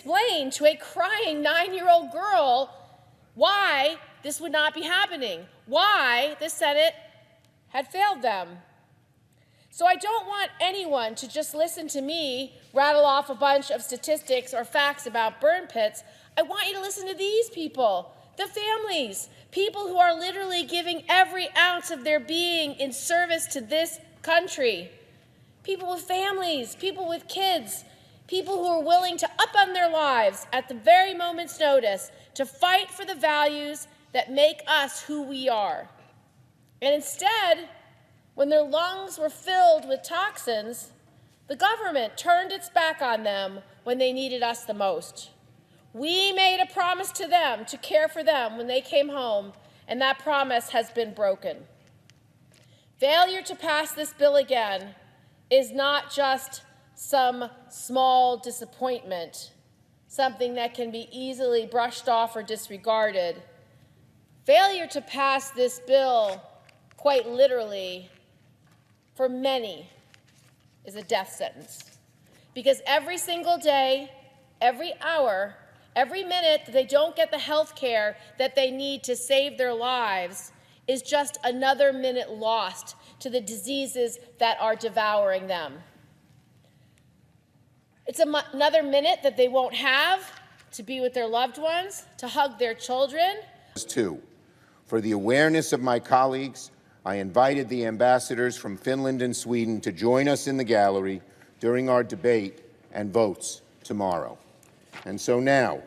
explain to a crying 9-year-old girl why this would not be happening, why the Senate had failed them. So I don't want anyone to just listen to me rattle off a bunch of statistics or facts about burn pits. I want you to listen to these people, the families, people who are literally giving every ounce of their being in service to this country. People with families, people with kids, people who are willing to upend their lives at the very moment's notice to fight for the values that make us who we are. And instead, when their lungs were filled with toxins, the government turned its back on them when they needed us the most. We made a promise to them to care for them when they came home, and that promise has been broken. Failure to pass this bill again is not just some small disappointment, something that can be easily brushed off or disregarded. Failure to pass this bill, quite literally, for many, is a death sentence. Because every single day, every hour, every minute that they don't get the health care that they need to save their lives is just another minute lost to the diseases that are devouring them. It's another minute that they won't have to be with their loved ones, to hug their children. For the awareness of my colleagues, I invited the ambassadors from Finland and Sweden to join us in the gallery during our debate and votes tomorrow. And so now,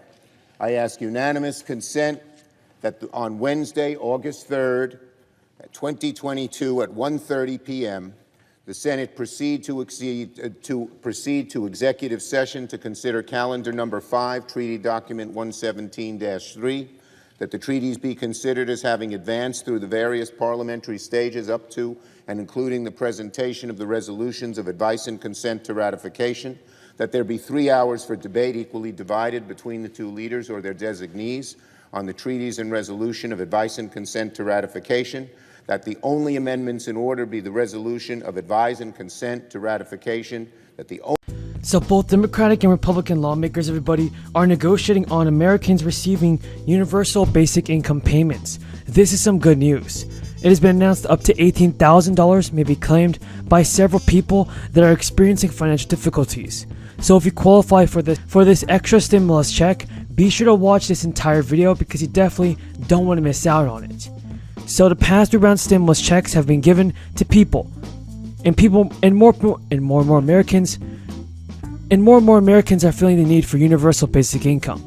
I ask unanimous consent that on Wednesday, August 3rd, 2022 at 1:30 p.m., the Senate proceed to executive session to consider calendar number 5, Treaty Document 117-3, that the treaties be considered as having advanced through the various parliamentary stages up to and including the presentation of the resolutions of advice and consent to ratification, that there be 3 hours for debate equally divided between the two leaders or their designees on the treaties and resolution of advice and consent to ratification, that the only amendments in order be the resolution of advice and consent to ratification, that the So both Democratic and Republican lawmakers, everybody, are negotiating on Americans receiving universal basic income payments. This is some good news. It has been announced up to $18,000 may be claimed by several people that are experiencing financial difficulties. So if you qualify for this extra stimulus check, be sure to watch this entire video because you definitely don't want to miss out on it. So the past 3 round stimulus checks have been given to people, and more and more Americans are feeling the need for universal basic income.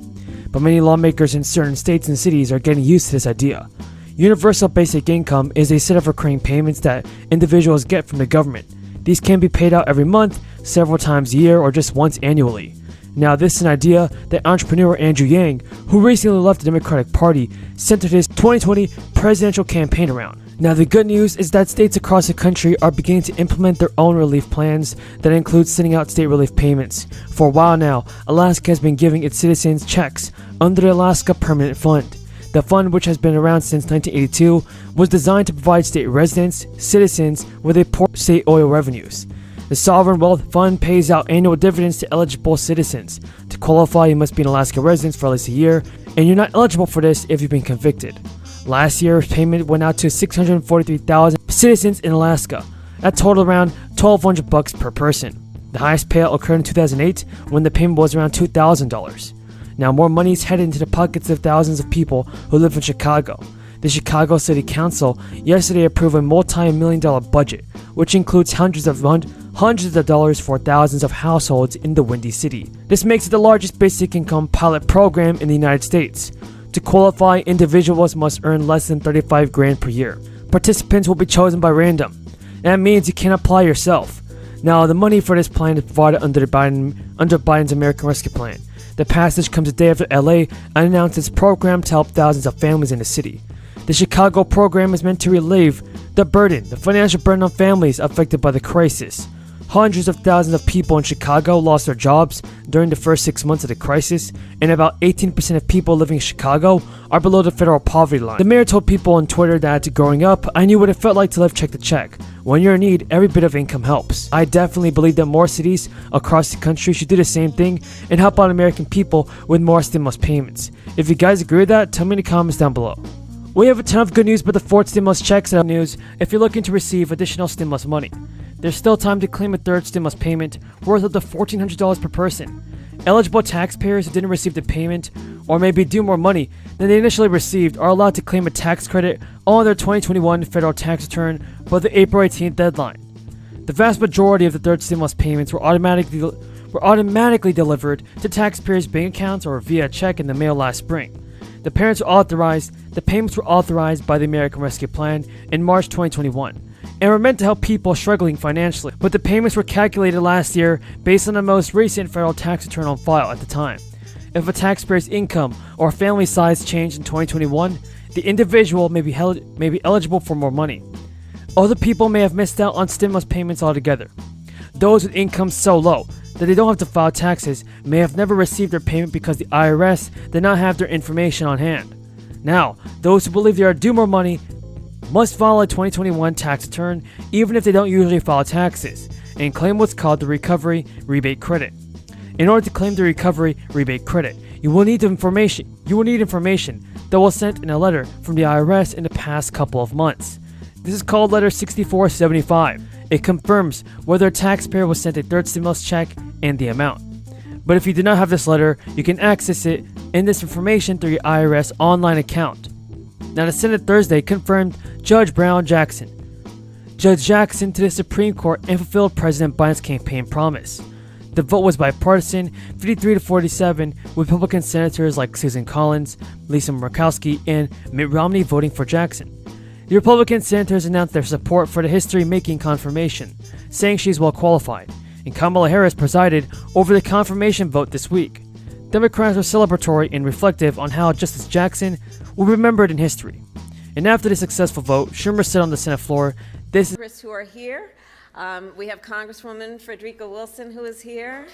But many lawmakers in certain states and cities are getting used to this idea. Universal basic income is a set of recurring payments that individuals get from the government. These can be paid out every month, several times a year, or just once annually. Now, this is an idea that entrepreneur Andrew Yang, who recently left the Democratic Party, centered his 2020 presidential campaign around. Now, the good news is that states across the country are beginning to implement their own relief plans that include sending out state relief payments. For a while now, Alaska has been giving its citizens checks under the Alaska Permanent Fund. The fund, which has been around since 1982, was designed to provide state residents, citizens, with a portion of state oil revenues. The Sovereign Wealth Fund pays out annual dividends to eligible citizens. To qualify, you must be an Alaska resident for at least a year, and you're not eligible for this if you've been convicted. Last year's payment went out to 643,000 citizens in Alaska. That totaled around $1,200 per person. The highest payout occurred in 2008 when the payment was around $2,000. Now more money is headed into the pockets of thousands of people who live in Chicago. The Chicago City Council yesterday approved a multi-million-dollar budget, which includes hundreds of dollars for thousands of households in the Windy City. This makes it the largest basic income pilot program in the United States. To qualify, individuals must earn less than $35,000 per year. Participants will be chosen by random. That means you can apply yourself. Now, the money for this plan is provided under Biden's American Rescue Plan. The passage comes a day after LA announced its program to help thousands of families in the city. The Chicago program is meant to relieve the financial burden on families affected by the crisis. Hundreds of thousands of people in Chicago lost their jobs during the first 6 months of the crisis, and about 18% of people living in Chicago are below the federal poverty line. The mayor told people on Twitter that growing up, I knew what it felt like to live check to check. When you're in need, every bit of income helps. I definitely believe that more cities across the country should do the same thing and help out American people with more stimulus payments. If you guys agree with that, tell me in the comments down below. We have a ton of good news about the fourth stimulus checks and news if you're looking to receive additional stimulus money. There's still time to claim a third stimulus payment worth up to $1,400 per person. Eligible taxpayers who didn't receive the payment or may be due more money than they initially received are allowed to claim a tax credit on their 2021 federal tax return by the April 18th deadline. The vast majority of the third stimulus payments were automatically delivered to taxpayers' bank accounts or via check in the mail last spring. The payments were authorized by the American Rescue Plan in March 2021 and were meant to help people struggling financially, but the payments were calculated last year based on the most recent federal tax return on file at the time. If a taxpayer's income or family size changed in 2021, the individual may be eligible for more money. Other people may have missed out on stimulus payments altogether. Those with incomes so low that they don't have to file taxes may have never received their payment because the IRS did not have their information on hand. Now, those who believe they are due more money must file a 2021 tax return even if they don't usually file taxes and claim what's called the Recovery Rebate Credit. In order to claim the Recovery Rebate Credit, you will need information that was sent in a letter from the IRS in the past couple of months. This is called Letter 6475. It confirms whether a taxpayer was sent a third stimulus check and the amount. But if you do not have this letter, you can access it and this information through your IRS online account. Now, the Senate Thursday confirmed Judge Brown Jackson. Judge Jackson to the Supreme Court and fulfilled President Biden's campaign promise. The vote was bipartisan, 53-47, with Republican senators like Susan Collins, Lisa Murkowski, and Mitt Romney voting for Jackson. The Republican senators announced their support for the history-making confirmation, saying she's well qualified, and Kamala Harris presided over the confirmation vote this week. Democrats were celebratory and reflective on how Justice Jackson will be remembered in history. And after the successful vote, Schumer said on the Senate floor, "This is..." Who are here. We have Congresswoman Frederica Wilson, who is here,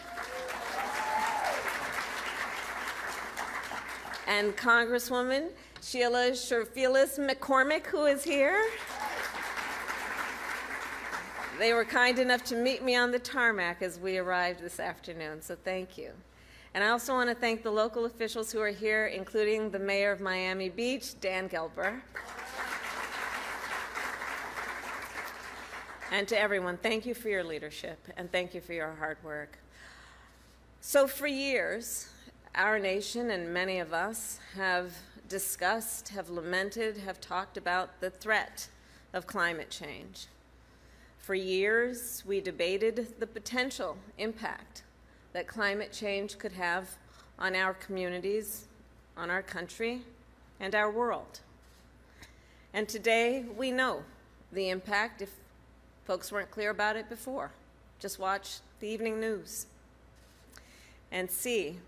and Congresswoman Sheila Sherfilis McCormick, who is here. They were kind enough to meet me on the tarmac as we arrived this afternoon, so thank you. And I also want to thank the local officials who are here, including the mayor of Miami Beach, Dan Gelber. And to everyone, thank you for your leadership and thank you for your hard work. So for years, our nation and many of us have discussed, have lamented, have talked about the threat of climate change. For years, we debated the potential impact that climate change could have on our communities, on our country, and our world. And today, we know the impact if folks weren't clear about it before. Just watch the evening news and see